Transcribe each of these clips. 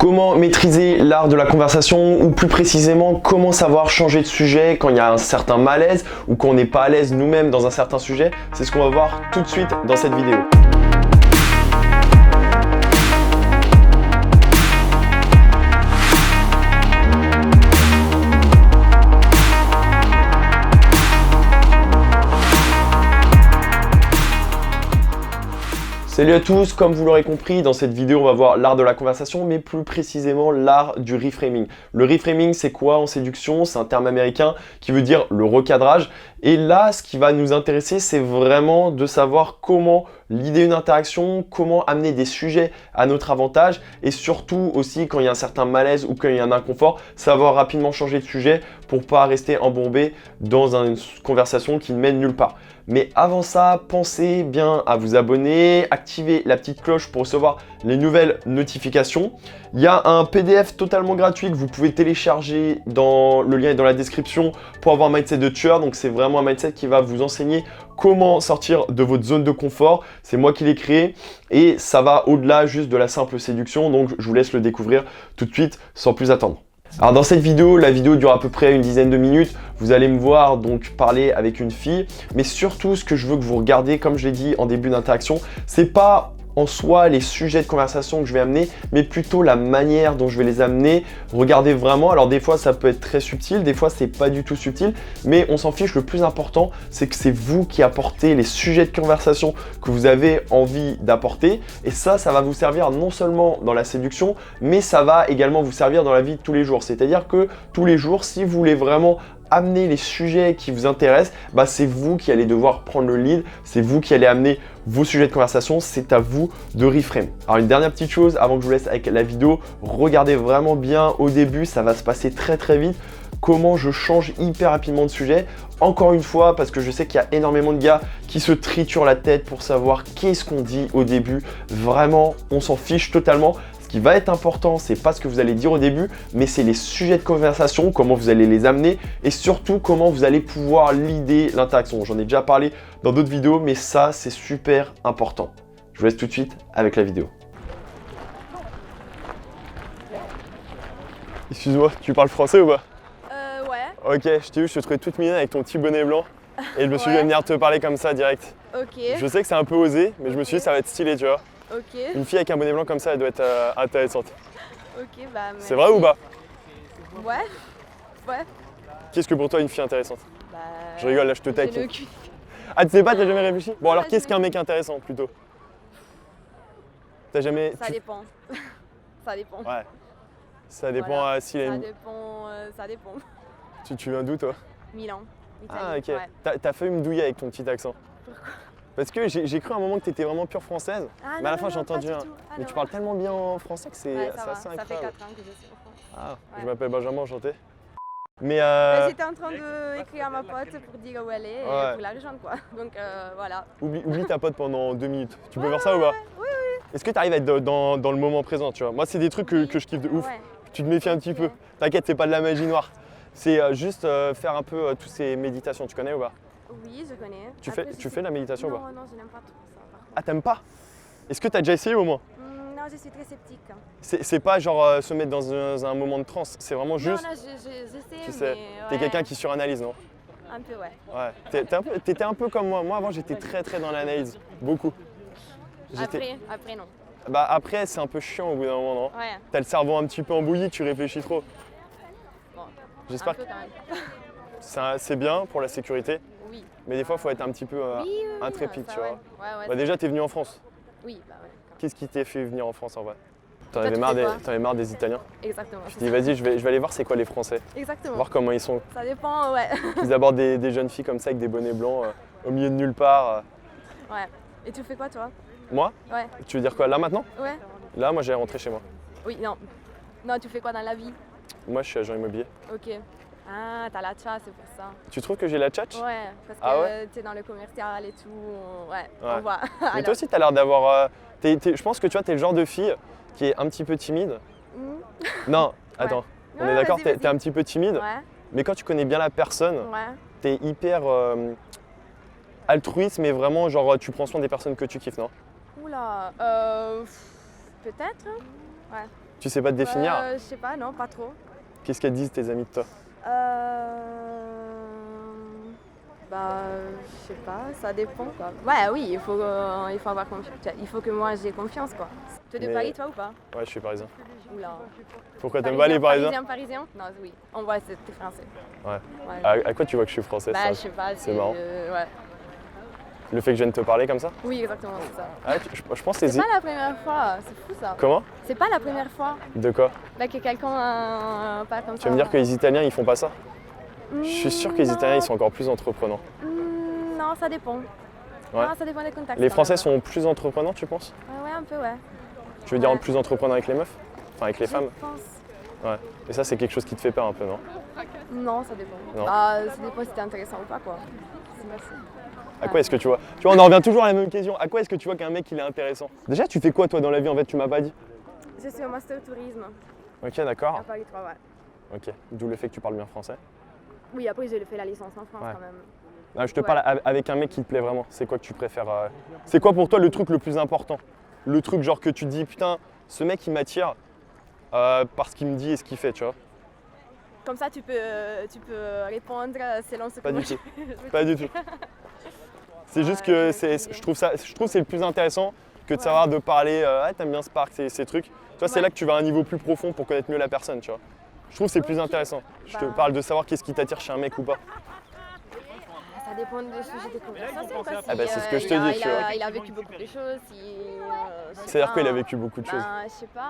Comment maîtriser l'art de la conversation ou plus précisément comment savoir changer de sujet quand il y a un certain malaise ou quand on n'est pas à l'aise nous-mêmes dans un certain sujet, c'est ce qu'on va voir tout de suite dans cette vidéo. Salut à tous, comme vous l'aurez compris, dans cette vidéo on va voir l'art de la conversation, mais plus précisément l'art du reframing. Le reframing c'est quoi en séduction? C'est un terme américain qui veut dire le recadrage. Et là, ce qui va nous intéresser, c'est vraiment de savoir comment l'idée d'une interaction, comment amener des sujets à notre avantage et surtout aussi quand il y a un certain malaise ou quand il y a un inconfort, savoir rapidement changer de sujet pour pas rester embourbé dans une conversation qui ne mène nulle part. Mais avant ça, pensez bien à vous abonner, activer la petite cloche pour recevoir les nouvelles notifications. Il y a un PDF totalement gratuit que vous pouvez télécharger, le lien est dans la description, pour avoir un mindset de tueur. Donc c'est vraiment un mindset qui va vous enseigner comment sortir de votre zone de confort. C'est moi qui l'ai créé et ça va au-delà juste de la simple séduction. Donc je vous laisse le découvrir tout de suite sans plus attendre. Alors dans cette vidéo, la vidéo dure à peu près une dizaine de minutes. Vous allez me voir donc parler avec une fille. Mais surtout, ce que je veux que vous regardiez, comme je l'ai dit en début d'interaction, c'est pas en soi les sujets de conversation que je vais amener, mais plutôt la manière dont je vais les amener. Regardez vraiment, alors des fois ça peut être très subtil, des fois c'est pas du tout subtil, mais on s'en fiche, le plus important c'est que c'est vous qui apportez les sujets de conversation que vous avez envie d'apporter, et ça va vous servir non seulement dans la séduction, mais ça va également vous servir dans la vie de tous les jours. C'est-à-dire que tous les jours, si vous voulez vraiment amener les sujets qui vous intéressent, c'est vous qui allez devoir prendre le lead, c'est vous qui allez amener vos sujets de conversation, c'est à vous de reframe. Alors une dernière petite chose avant que je vous laisse avec la vidéo, regardez vraiment bien au début, ça va se passer très très vite, comment je change hyper rapidement de sujet. Encore une fois, parce que je sais qu'il y a énormément de gars qui se triturent la tête pour savoir qu'est-ce qu'on dit au début. Vraiment, on s'en fiche totalement. Ce qui va être important, c'est pas ce que vous allez dire au début, mais c'est les sujets de conversation, comment vous allez les amener et surtout comment vous allez pouvoir leader l'interaction. J'en ai déjà parlé dans d'autres vidéos, mais ça, c'est super important. Je vous laisse tout de suite avec la vidéo. Excuse-moi, tu parles français ou pas? Ouais. Ok, je t'ai vu, je te trouvais toute mignonne avec ton petit bonnet blanc et je me suis dit de venir te parler comme ça direct. Ok. Je sais que c'est un peu osé, mais je me suis dit ça va être stylé, tu vois. Ok. Une fille avec un bonnet blanc comme ça, elle doit être intéressante. Ok, bah merci. C'est vrai ou pas? Ouais. Ouais. Qu'est-ce que pour toi une fille intéressante? Bah. Je rigole, là je te taquine. J'ai le cul. Ah tu sais pas, t'as jamais réfléchi? Bon alors Ouais, qu'est-ce qu'un mec intéressant plutôt? T'as jamais... Ça dépend. Ça dépend. Ouais. Ça dépend Voilà. s'il a Ça une... dépend. Ça dépend. Tu viens d'où toi? Milan. Italie. Ah ok. Ouais. T'as failli me douiller avec ton petit accent. Pourquoi? Parce que j'ai cru à un moment que t'étais vraiment pure française, Ah, mais à la non, fin non, j'ai entendu pas du un... tout. Ah, Mais non. tu parles tellement bien en français que c'est Ouais, assez ça fait incroyable. 4 ans que je suis en France. Ah, Ouais. je m'appelle Benjamin, enchanté. Mais J'étais en train d'écrire à ma pote pour dire où elle est et Ouais. pour la rejoindre quoi. Donc voilà. oublie ta pote pendant 2 minutes. Tu peux faire ça ou pas? Oui. Est-ce que tu arrives à être dans le moment présent, tu vois? Moi, c'est des trucs que je kiffe de ouf. Ouais. Tu te méfies un petit peu. T'inquiète, c'est pas de la magie noire. C'est juste faire un peu toutes ces méditations. Tu connais ou pas? Oui, je connais. Tu Après, fais, je tu sais- fais la méditation ou Non, pas? non, je n'aime pas trop ça. Par contre. Ah, t'aimes pas? Est-ce que t'as déjà essayé au moins? Non, je suis très sceptique. C'est pas genre se mettre dans un moment de transe. C'est vraiment juste, Non, j'essaie, tu sais, mais t'es ouais, quelqu'un qui suranalyse, non? un peu, ouais. Ouais. T'étais un peu comme moi. Moi, avant, j'étais très dans l'analyse. Beaucoup. Après, non. Bah, après, c'est un peu chiant au bout d'un moment, non? Ouais, T'as le cerveau un petit peu embouilli, tu réfléchis trop. bon, J'espère un peu quand même. c'est bien pour la sécurité, Oui. mais des fois, il faut être un petit peu Oui, intrépide, ça, tu ouais. vois. Ouais, Bah, déjà, t'es venu en France. Oui, bah ouais. Qu'est-ce qui t'a fait venir en France en vrai? T'en Toi, avais tu marre fais quoi? t'en avais marre des Italiens? Exactement. Je dis, vas-y, je vais aller voir c'est quoi les Français, Exactement. voir comment ils sont. Ça dépend, ouais. Ils abordent des jeunes filles comme ça avec des bonnets blancs au milieu de nulle part. Ouais. Et tu fais quoi, toi? Moi? Ouais. Tu veux dire quoi? Là maintenant? Ouais. Là, moi, j'ai rentré chez moi. Oui, non. Non, tu fais quoi dans la vie? Moi, je suis agent immobilier. Ok. Ah, t'as la tcha, c'est pour ça. Tu trouves que j'ai la tchatch? Ouais, parce Ah que t'es dans le commercial et tout. Ouais, on voit. Mais Alors, toi aussi, t'as l'air d'avoir. Je pense que tu vois, t'es le genre de fille qui est un petit peu timide. Non, attends, on Ouais, est d'accord, vas-y. t'es un petit peu timide, Ouais, mais quand tu connais bien la personne, ouais. t'es hyper altruiste, mais vraiment, genre, tu prends soin des personnes que tu kiffes, non? Oula, peut-être. Ouais. Tu sais pas te définir? Je sais pas, non, pas trop. Qu'est-ce qu'elles disent tes amis de toi? Je sais pas, ça dépend quoi. Ouais, oui, il faut avoir confiance. Il faut que moi j'ai confiance quoi. Tu es de Mais- Paris toi ou pas? Ouais, je suis parisien. Oula. Pourquoi t'aimes pas les parisiens? Parisien? Non, oui. On voit, t'es français. Ouais. Ouais. À quoi tu vois que je suis français? Bah, ça je sais pas. c'est marrant. Ouais. Le fait que je vienne te parler comme ça? Oui, exactement, c'est ça. Ah, je pense que C'est pas la première fois, c'est fou ça. Comment? C'est pas la première fois De quoi? bah, que quelqu'un parle comme ça. Tu vas me dire que les Italiens ils font pas ça? Je suis sûr que les Non. Italiens ils sont encore plus entreprenants. Non, ça dépend. Ouais. Non, ça dépend des contacts. Les quand Français même. sont plus entreprenants, tu penses? Ouais, un peu, ouais. Tu veux dire Ouais. plus entreprenants avec les meufs? Enfin avec les femmes? Je pense. Ouais. Et ça c'est quelque chose qui te fait peur un peu, non? Non, ça dépend. Non. Bah, ça dépend si t'es intéressant ou pas, quoi. Merci. À quoi est-ce que tu vois? Tu vois, on en revient toujours à la même question. À quoi est-ce que tu vois qu'un mec il est intéressant? Déjà, tu fais quoi toi dans la vie en fait? Tu m'as pas dit. Je suis au master tourisme Ok, à d'accord. Paris 3, ouais. Ok. D'où le fait que tu parles bien français. Oui, après j'ai fait la licence en France Ouais. quand même. Ah, je te Ouais. parle avec un mec qui te plaît vraiment. C'est quoi que tu préfères? C'est quoi pour toi le truc le plus important? Le truc genre que tu te dis putain, ce mec il m'attire parce qu'il me dit et ce qu'il fait, tu vois? Comme ça, tu peux répondre selon ce que Pas moi du tout. je- Pas du tout. C'est juste Ouais, que j'imagine. je trouve que c'est le plus intéressant que de Ouais. savoir de parler. Ah, t'aimes bien Spark, ces trucs. Toi, c'est Ouais. là que tu vas à un niveau plus profond pour connaître mieux la personne, tu vois. Je trouve que c'est le plus Ok. intéressant. Je te Bah. parle de savoir qu'est-ce qui t'attire chez un mec ou pas. Ça dépend du sujet de conversation. Quoi. Ah bah, c'est ce que je te il a- dis, il tu a- vois. Il a vécu beaucoup de choses. Je sais C'est-à-dire pas, qu'il a vécu beaucoup de choses. Je sais pas,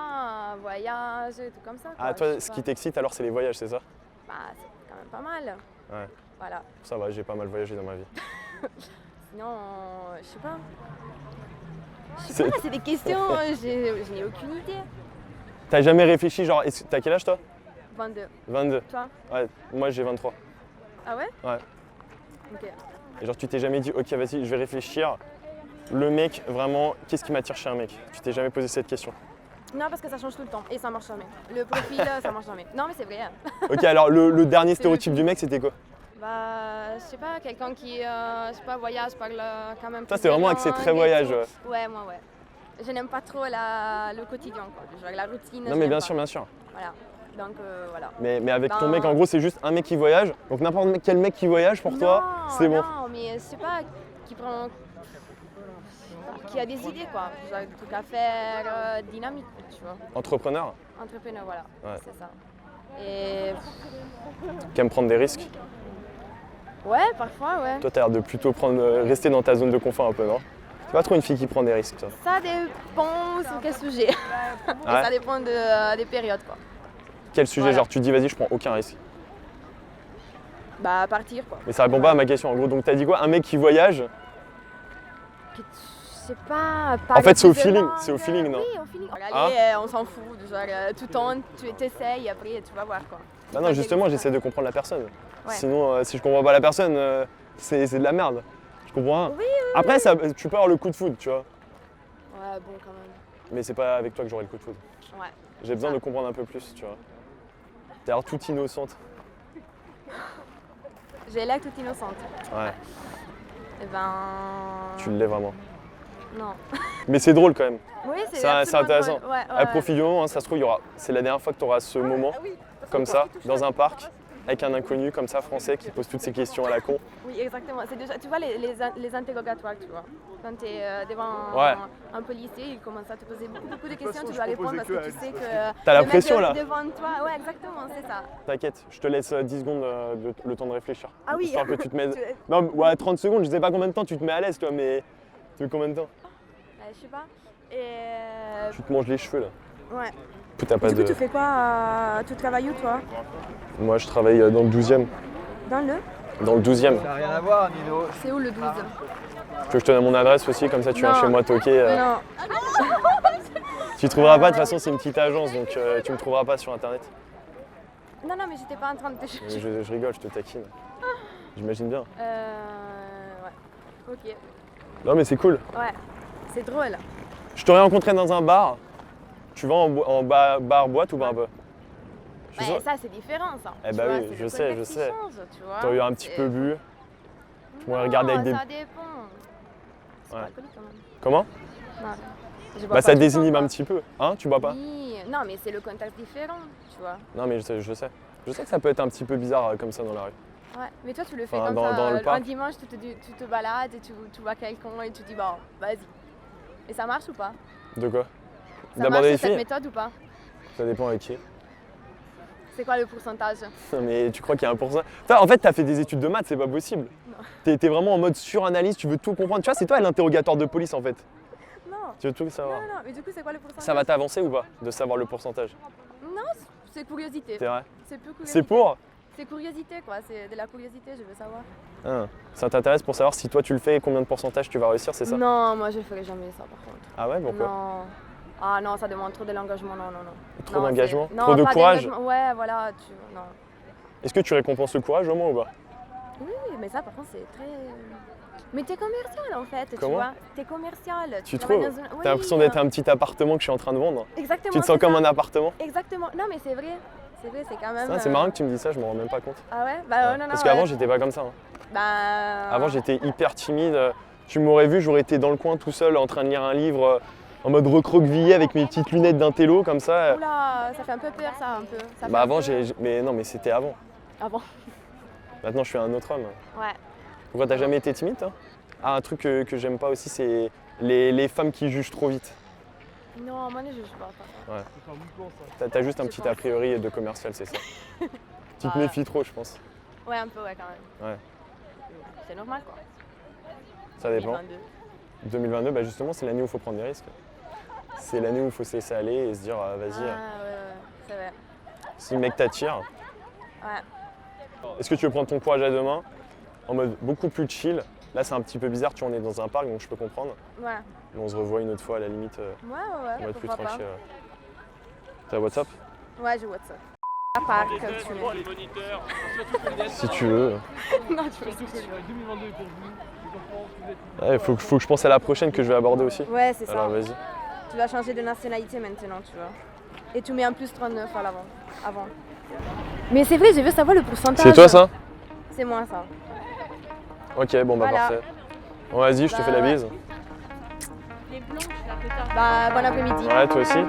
un voyage, tout comme ça. Ah, quoi, toi, je sais ce pas. qui t'excite alors, c'est les voyages, c'est ça? Bah, c'est quand même pas mal. Ouais. Voilà. Ça va, j'ai pas mal voyagé dans ma vie. Sinon, je sais pas. Je sais C'est- pas, c'est des questions, je n'ai aucune idée. T'as jamais réfléchi, genre, t'as quel âge toi? 22. 22. Toi? Ouais, moi j'ai 23. Ah ouais? Ouais. Ok. Et genre, tu t'es jamais dit, ok, vas-y, je vais réfléchir. Le mec, vraiment, qu'est-ce qui m'attire chez un mec? Tu t'es jamais posé cette question? Non, parce que ça change tout le temps et ça marche jamais. Le profil, ça marche jamais. Non, mais c'est vrai. Ok, alors le dernier stéréotype du mec, c'était quoi? Bah, je sais pas, quelqu'un qui, je sais pas, voyage, parle quand même. Toi, plus c'est vraiment de axé langues très et voyage. tout. Ouais. Ouais, moi, ouais. Je n'aime pas trop le quotidien, quoi. Genre la routine. Non, je mais n'aime bien pas. sûr, bien sûr. Voilà. Donc, voilà. Mais avec ton Ben- mec, en gros, c'est juste un mec qui voyage. Donc n'importe quel mec qui voyage pour toi, c'est bon. Non, mais je sais pas, qui a des idées, quoi. Genre des trucs à faire, dynamique, tu vois. Entrepreneur, Entrepreneur, voilà. Ouais. C'est ça. Et qui aime prendre des risques. ouais, parfois, ouais. Toi, t'as l'air de plutôt rester dans ta zone de confort un peu, non? C'est pas trop une fille qui prend des risques, toi. Ça dépend sur quel sujet. Ouais. Ça dépend des périodes, quoi. Quel sujet? Voilà. Genre, tu dis, vas-y, je prends aucun risque. Bah, partir, quoi. Mais ça répond pas à ma question. En gros, donc t'as dit quoi? Un mec qui voyage? Je sais pas. En fait, c'est au feeling, c'est au feeling, non? Oui, au feeling. Hein? Allez, on s'en fout. Genre, tout tente, tu t'essayes, après, tu vas voir, quoi. Bah non, justement, j'essaie de comprendre la personne. Ouais. Sinon, si je comprends pas la personne, c'est de la merde. Je comprends rien. Oui, Après, tu peux avoir le coup de foudre, tu vois. Ouais, bon, quand même. Mais c'est pas avec toi que j'aurai le coup de foudre. Ouais. J'ai besoin Ah. de comprendre un peu plus, tu vois. T'as l'air toute innocente. J'ai l'air toute innocente. Ouais, Eh ben. tu l'es vraiment. Non. Mais c'est drôle quand même. Oui, C'est absolument intéressant. drôle. Ouais, À profit du moment, hein, ça se trouve, c'est la dernière fois que tu auras ce moment, comme ça, dans un parc, avec un inconnu comme ça, français, qui pose toutes ces questions à la con. Oui, exactement. C'est déjà, tu vois les interrogatoires, tu vois. Quand tu es devant Ouais. un policier, il commence à te poser beaucoup de questions, tu dois répondre parce que tu sais que T'as la le mec pression, là. devant toi, ouais, exactement, c'est ça. T'inquiète, je te laisse 10 secondes le temps de réfléchir. Ah oui. Histoire que tu te mettes. Tu- Non, ouais, 30 secondes, je sais pas combien de temps tu te mets à l'aise, toi, mais. Tu veux combien de temps? Je sais pas. Et Tu te manges les cheveux, là. ouais. T'as pas Du coup, de. tu fais quoi Tu travailles où, toi? Moi, je travaille dans le 12e. Dans le Dans le 12e. Ça n'a rien à voir, Nino. C'est où le 12? Tu veux que je te donne mon adresse aussi, comme ça tu viens Non. chez moi toquer. Non. Tu trouveras pas, de toute façon, c'est une petite agence, donc tu me trouveras pas sur internet. Non, non, mais j'étais pas en train de te chercher. Je rigole, je te taquine. J'imagine bien. Ouais. Ok. Non, mais c'est cool. Ouais. C'est drôle. Je t'aurais rencontré dans un bar. Tu vas en bar boîte ou bar peu? Je suis Ouais, sûr- ça, c'est différent, ça. Eh Tu bah vois, oui, c'est je le sais, contexte je qui sais. change, tu vois. T'aurais eu un petit peu bu. Tu m'aurais regardé avec des. Ça dépend. C'est Ouais. pas alcoolique, quand même. Comment? Non. Je bois Bah pas ça tout le désinhibe temps, un quoi. petit peu. Hein, tu bois pas? Oui, non, mais c'est le contexte différent, tu vois. Non mais je sais. Je sais que ça peut être un petit peu bizarre comme ça dans la rue. Ouais, mais toi, tu le fais Enfin, comme dans ça. le Un parc. dimanche, tu te balades et tu vois quelqu'un et tu dis, bon, vas-y. Et ça marche ou pas? De quoi? Ça D'aborder marche les cette filles? méthode ou pas? Ça dépend avec qui. C'est quoi le pourcentage? Mais tu crois qu'il y a un pourcentage? En fait, t'as fait des études de maths, c'est pas possible. Non. T'es vraiment en mode suranalyse, tu veux tout comprendre. Tu vois, c'est toi l'interrogatoire de police en fait. Non. Tu veux tout savoir. Non, mais du coup, c'est quoi le pourcentage? Ça va t'avancer ou pas de savoir le pourcentage? Non, c'est curiosité. C'est vrai? C'est plus curiosité. C'est pour? C'est curiosité, quoi. C'est de la curiosité, je veux savoir. Ah, ça t'intéresse pour savoir si toi tu le fais et combien de pourcentage tu vas réussir, c'est ça? Non, moi, je ferai jamais ça, par contre. Ah ouais, pourquoi? Non. Ah non, ça demande trop de l'engagement, non. Trop Non, d'engagement? c'est- non, Trop de pas courage? d'engagement. Ouais, voilà, non. Est-ce que tu récompenses le courage au moins ou pas? Oui, mais ça, par contre, c'est très... Mais t'es commercial, en fait, Comment? tu vois. T'es commercial. Tu travailles trouves? dans un- T'as Oui, l'impression d'être un petit appartement que je suis en train de vendre? Exactement. Tu te sens c'est comme ça. un appartement? Exactement. Non, mais c'est vrai. C'est vrai, c'est quand même... Ça, c'est marrant que tu me dis ça, je me rends même pas compte. Ah ouais? Bah Ouais. non. Parce qu'avant ouais. j'étais pas comme ça. Hein. Bah... Avant j'étais hyper timide. Tu m'aurais vu, j'aurais été dans le coin tout seul en train de lire un livre en mode recroquevillé avec mes petites lunettes d'intello comme ça. Oula, ça fait un peu peur, ça, un peu. Ça fait Bah un avant peu- Mais non mais c'était avant. Avant. Maintenant je suis un autre homme. Ouais. Pourquoi t'as jamais été timide toi? Ah un truc que j'aime pas aussi c'est les femmes qui jugent trop vite. Non, moi, je juge pas. par contre. Ouais. T'as juste un Je petit pense. a priori de commercial, c'est ça. Tu te Ah. méfies trop je pense. Ouais, un peu, ouais, quand même. Ouais. C'est normal, quoi. Ça dépend. 2022. 2022, bah justement c'est l'année où il faut prendre des risques. C'est l'année où il faut se laisser aller et se dire vas-y, Ah, ouais, c'est vrai. si le mec t'attire, Ouais. est-ce que tu veux prendre ton courage à deux mains en mode beaucoup plus chill? Là c'est un petit peu bizarre, tu vois, on est dans un parc donc je peux comprendre. Ouais. Mais on se revoit une autre fois à la limite, Ouais, on va être plus pourquoi pas. tranquille. T'as WhatsApp? Ouais, j'ai WhatsApp. À part que tu mets. Si tu veux. Non, tu mets. Il faut que je pense à la prochaine que je vais aborder aussi. Ouais, c'est ça. Alors vas-y. Tu vas changer de nationalité maintenant, tu vois. Et tu mets un plus 39 à l'avant. Avant. Mais c'est vrai, je veux savoir le pourcentage. C'est toi ça? C'est moi, ça. Ok, bon bah Voilà. parfait. Bon vas-y, je te Bah, fais la ouais. bise. Bah, bon après-midi. Ouais, toi aussi.